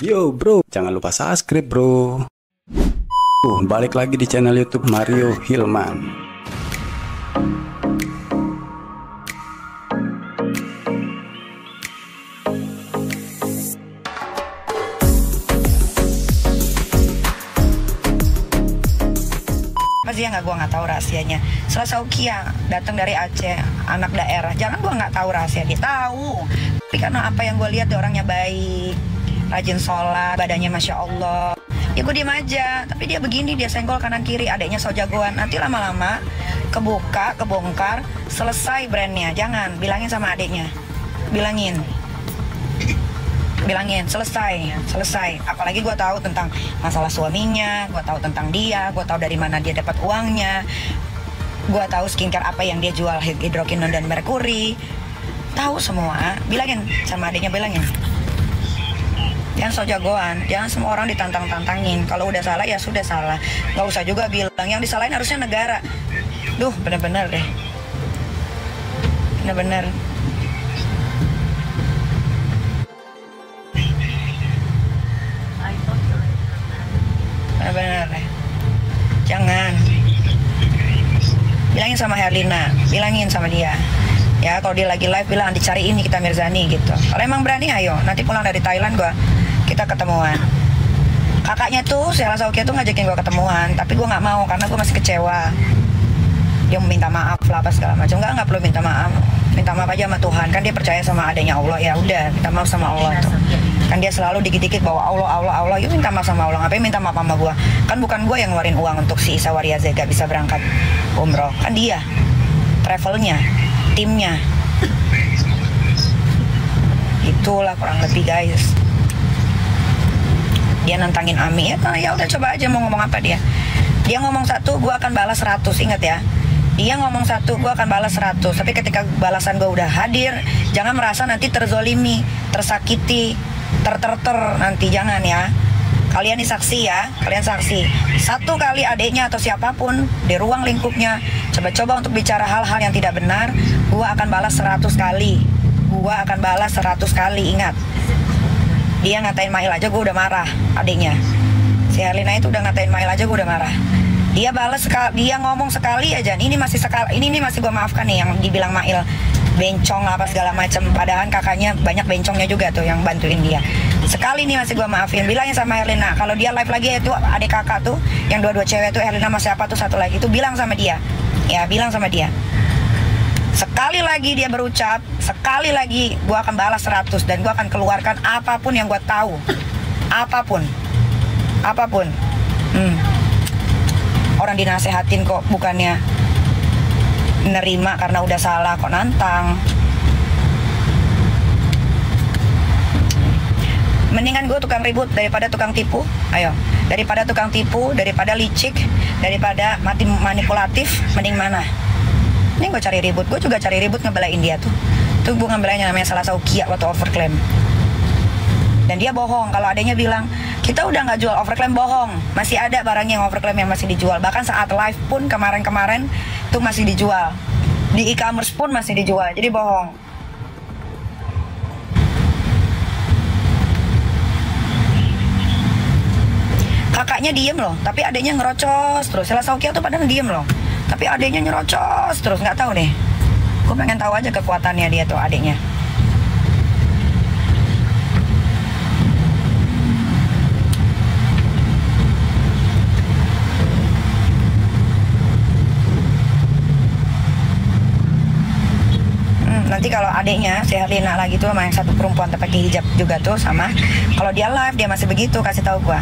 Yo bro, jangan lupa subscribe bro. Balik lagi di channel YouTube Mario Hilman. Pasti ya gue nggak tahu rahasianya. Selasa Ukia datang dari Aceh, anak daerah. Jangan gue nggak tahu rahasia dia, tahu. Tapi karena apa yang gue lihat dia orangnya baik, rajin sholat, badannya masya Allah. Ya gue diem aja. Tapi dia begini, dia senggol kanan kiri, adanya so jagoan. Nanti lama-lama kebuka, kebongkar, selesai brandnya. Jangan bilangin sama adiknya, bilangin selesai. Apalagi gue tahu tentang masalah suaminya, gue tahu tentang dia, gue tahu dari mana dia dapat uangnya, gue tahu skincare apa yang dia jual, hidrokinon dan merkuri, tahu semua. Bilangin sama adiknya, bilangin. Jangan so jagoan, jangan semua orang ditantang-tantangin. Kalau udah salah ya sudah salah, nggak usah juga bilang. Yang disalahin harusnya negara. Duh, bener-bener deh, bener-bener. Benar, jangan. Bilangin sama Herlina, bilangin sama dia. Ya kalau dia lagi live bilang dicariin Nikita Mirzani gitu. Kalau emang berani ayo, nanti pulang dari Thailand kita ketemuan. Kakaknya tuh Selasa Ukia tuh ngajakin gue ketemuan, tapi gue nggak mau karena gue masih kecewa. Dia minta maaf lah apa segala macam. Nggak perlu minta maaf. Minta maaf aja sama Tuhan, kan dia percaya sama adanya Allah. Ya udah, minta maaf sama Allah tuh. Kan dia selalu dikit-dikit bawa Allah. Yuk minta maaf sama Allah. Ngapain minta maaf sama gua? Kan bukan gua yang ngeluarin uang untuk si Isa Wariaze gak bisa berangkat umroh. Kan dia, travelnya, timnya. Itulah kurang lebih guys. Dia nantangin Ami ya udah coba aja mau ngomong apa dia. Dia ngomong 1, gua akan balas 100, ingat ya. Dia ngomong 1, gue akan balas 100. Tapi ketika balasan gue udah hadir, jangan merasa nanti terzolimi, tersakiti, nanti jangan ya. Kalian nih saksi ya, kalian saksi. 1 kali adiknya atau siapapun di ruang lingkupnya coba-coba untuk bicara hal-hal yang tidak benar, gue akan balas 100 kali. Gue akan balas 100 kali, ingat. Dia ngatain Mail aja gue udah marah, adiknya. Si Herlina itu udah ngatain Mail aja gue udah marah. Dia balas dia ngomong sekali aja. Ini masih gue maafkan nih yang dibilang Mail bencong apa segala macam. Padahal kakaknya banyak bencongnya juga tuh yang bantuin dia. Sekali nih masih gue maafin. Bilangin sama Herlina kalau dia live lagi itu adik kakak tuh yang dua-dua cewek tuh, Herlina sama siapa tuh satu lagi tuh, bilang sama dia. Ya bilang sama dia. Sekali lagi dia berucap, sekali lagi gue akan balas 100 dan gue akan keluarkan apapun yang gue tahu. Apapun. Orang dinasehatin kok, bukannya nerima karena udah salah kok nantang. Mendingan gue tukang ribut daripada tukang tipu. Ayo, daripada tukang tipu, daripada licik, daripada manipulatif, mending mana? Ini gue cari ribut, gue juga cari ribut ngebelain dia tuh. Tuh gue ngebelainnya namanya Selasa Ukia waktu overclaim. Dan dia bohong kalau adanya bilang kita udah nggak jual overclaim, bohong. Masih ada barangnya yang overclaim yang masih dijual. Bahkan saat live pun kemarin tuh masih dijual. Di e-commerce pun masih dijual. Jadi bohong. Kakaknya diem loh, tapi adanya ngerocos terus. Selasa Ukia tuh padahal diem loh, tapi adanya nyerocos terus. Nggak tahu deh. Gue pengen tahu aja kekuatannya dia tuh adiknya. Nanti kalau adiknya si Herlina lagi tuh sama yang satu perempuan pakai hijab juga tuh sama, kalau dia live dia masih begitu, kasih tahu gua.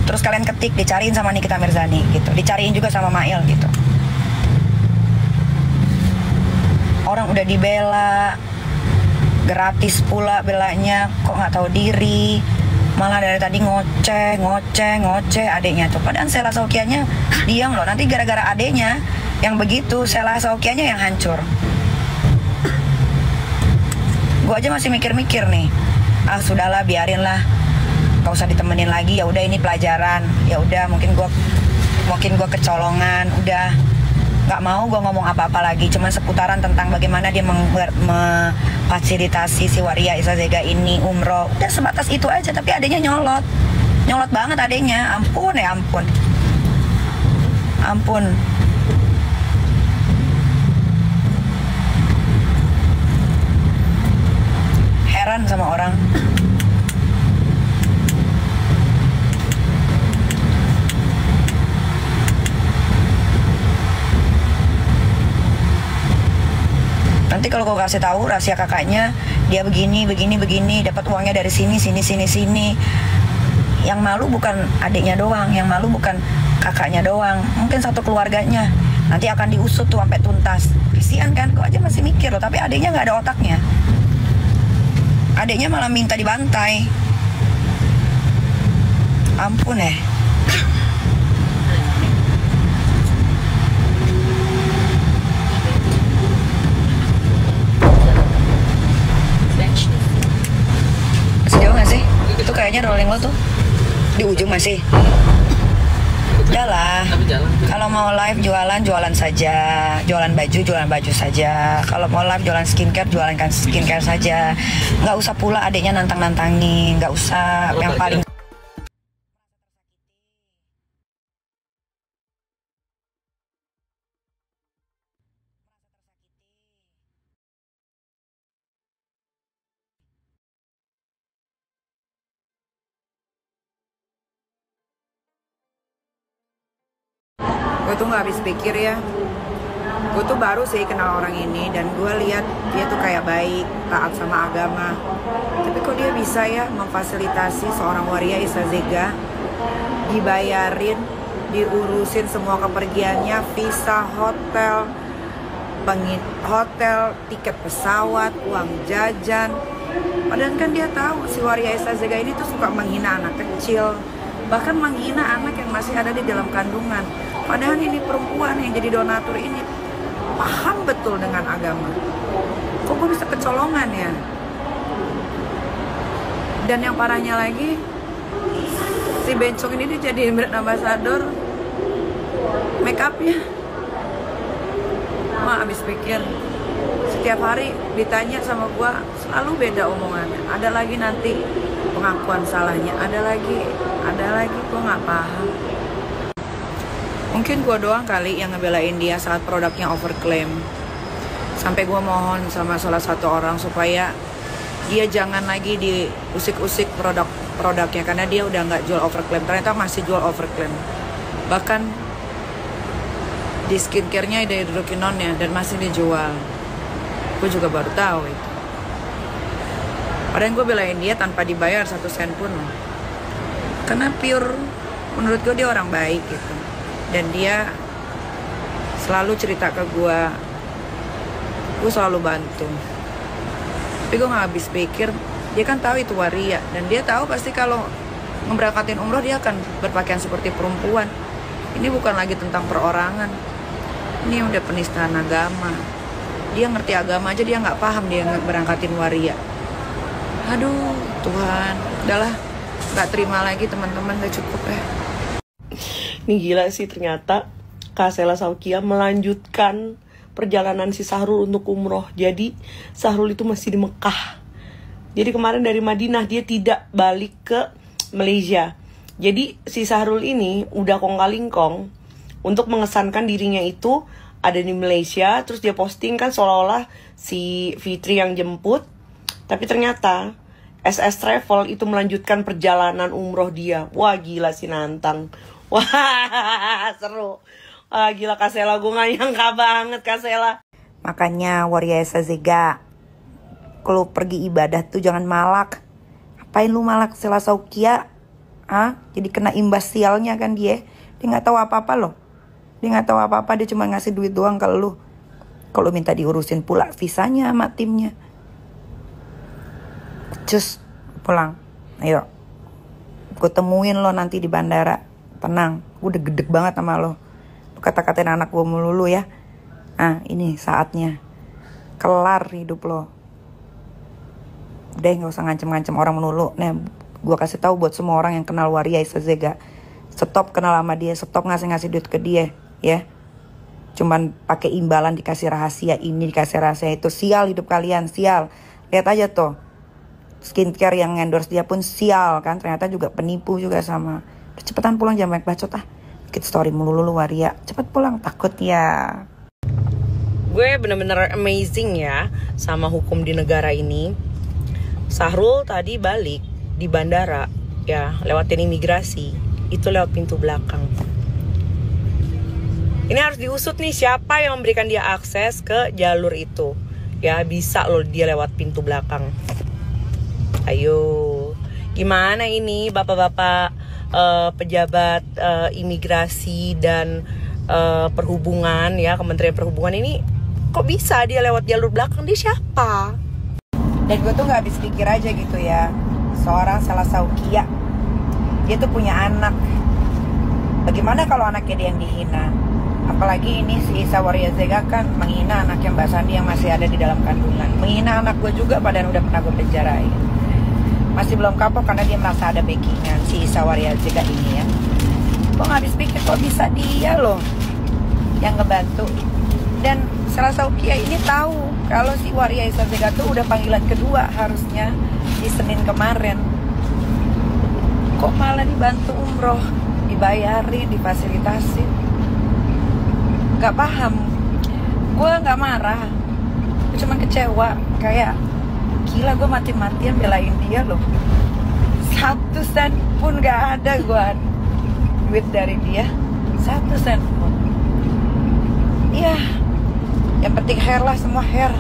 Terus kalian ketik, dicariin sama Nikita Mirzani gitu, dicariin juga sama Mail gitu. Orang udah dibela gratis pula belanya, kok nggak tahu diri, malah dari tadi ngoceh adiknya tuh. Padahal Selasa Ukianya diam loh. Nanti gara-gara adiknya yang begitu, Selasa Ukianya yang hancur. Gue aja masih mikir-mikir nih. Sudahlah, biarin lah, gak usah ditemenin lagi. Ya udah, ini pelajaran. Ya udah, mungkin gue kecolongan. Udah Gak mau gue ngomong apa-apa lagi, cuman seputaran tentang bagaimana dia memfasilitasi si Waria Esa Zega ini umroh. Udah sebatas itu aja, tapi adanya nyolot banget adanya. Ampun ya ampun. Heran sama orang. Nanti kalau gue kasih tahu rahasia kakaknya, dia begini, dapat uangnya dari sini. Yang malu bukan adiknya doang, yang malu bukan kakaknya doang, mungkin satu keluarganya. Nanti akan diusut tuh sampai tuntas. Kasian kan, gue aja masih mikir loh, tapi adiknya nggak ada otaknya. Adiknya malah minta dibantai. Ampun ya. Sejauh gak sih? Itu kayaknya rolling lo tuh di ujung masih. Udah lah. Kalau mau live jualan saja, jualan baju saja. Kalau mau live jualan skincare, jualan skincare saja. Nggak usah pula adiknya nantang-nantangin, nggak usah. Yang paling gue tuh nggak habis pikir ya. Gue tuh baru sih kenal orang ini dan gue lihat dia tuh kayak baik, taat sama agama. Tapi kok dia bisa ya memfasilitasi seorang Waria Esa Zega, dibayarin, diurusin semua kepergiannya, visa, hotel, tiket pesawat, uang jajan. Padahal kan dia tahu si Waria Esa Zega ini tuh suka menghina anak kecil, bahkan menghina anak yang masih ada di dalam kandungan. Padahal ini perempuan yang jadi donatur ini paham betul dengan agama. Kok gue bisa kecolongan ya? Dan yang parahnya lagi, si bencong ini dia jadi brand ambassador make upnya. Wah, habis pikir. Setiap hari ditanya sama gue selalu beda omongannya. Ada lagi nanti pengakuan salahnya, ada lagi gue nggak paham. Mungkin gue doang kali yang ngebelain dia saat produknya overclaim. Sampai gue mohon sama salah satu orang supaya dia jangan lagi diusik-usik produknya, karena dia udah nggak jual overclaim. Ternyata masih jual overclaim. Bahkan di skincare-nya ada hidroquinone-nya dan masih dijual. Gue juga baru tahu itu. Padahal gue belain dia tanpa dibayar 1 sen pun. Karena pure, menurut gue dia orang baik gitu. Dan dia selalu cerita ke gue selalu bantu. Tapi gue gak habis pikir, dia kan tahu itu Waria, dan dia tahu pasti kalau memberangkatin umroh dia akan berpakaian seperti perempuan. Ini bukan lagi tentang perorangan, ini udah penistaan agama. Dia ngerti agama aja dia gak paham dia berangkatin Waria. Aduh Tuhan, udahlah, gak terima lagi teman-teman, gak cukup ya. Ini gila sih, ternyata Kak Sela Saukia melanjutkan perjalanan si Sahrul untuk umroh. Jadi Sahrul itu masih di Mekah. Jadi kemarin dari Madinah dia tidak balik ke Malaysia. Jadi si Sahrul ini udah kong-kalingkong untuk mengesankan dirinya itu ada di Malaysia. Terus dia posting kan seolah-olah si Fitri yang jemput. Tapi ternyata SS Travel itu melanjutkan perjalanan umroh dia. Wah gila sih, nantang. Wah seru. Wah gila Kak Sela, gue gak nyangka banget Kak Sela. Makanya Waria Esa Zega, kalau pergi ibadah tuh jangan malak. Apain lu malak Sela Saukia? Jadi kena imbas sialnya kan dia. Dia gak tahu apa-apa loh. Dia gak tahu apa-apa, dia cuma ngasih duit doang ke lu. Kalau minta diurusin pula visanya sama timnya. Cus, pulang. Ayo. Gue temuin lo nanti di bandara. Tenang, gue udah gedeg banget sama lo. Lu kata-katain anak gue melulu ya. Ini saatnya. Kelar hidup lo. Udah gak usah ngancem-ngancem orang melulu. Nih, gue kasih tahu buat semua orang yang kenal Waria Esa Zega. Stop kenal sama dia, stop ngasih-ngasih duit ke dia, ya. cuman pakai imbalan, dikasih rahasia ini, dikasih rahasia itu. Sial hidup kalian, sial. Lihat aja tuh, skincare yang endorse dia pun sial kan, ternyata juga penipu juga sama. Cepetan pulang, jangan banyak bacot ah. Bikin story mulu Waria, cepet pulang, takut ya. Gue bener-bener amazing ya sama hukum di negara ini. Sahrul tadi balik di bandara ya, lewatin imigrasi, itu lewat pintu belakang. Ini harus diusut nih, siapa yang memberikan dia akses ke jalur itu. Ya bisa loh dia lewat pintu belakang. Ayo, gimana ini bapak-bapak pejabat imigrasi dan perhubungan ya, Kementerian Perhubungan ini, kok bisa dia lewat jalur belakang? Dia siapa? Dan gue tuh gak habis pikir aja gitu ya, seorang Sela Saukia, dia tuh punya anak. Bagaimana kalau anaknya dia yang dihina? Apalagi ini si Isa Waryazega kan menghina anaknya Mbak Sandi yang masih ada di dalam kandungan. Menghina anak gue juga padahal udah pernah gue penjarain. Masih belum kapok karena dia merasa ada backingan si Isa Waryazega ini ya. Gue gak habis pikir kok bisa dia loh yang ngebantu. Dan Sela Saukia ini tahu kalau si Waryazega tuh udah panggilan kedua harusnya di Senin kemarin. Kok malah dibantu umroh, dibayarin, difasilitasi. Gak paham. Gue gak marah, gue cuma kecewa. Kayak gila, gue mati-matian belain dia loh. 1 sen pun gak ada gue duit dari dia, 1 sen pun. Iya, yang penting hair lah, semua hair.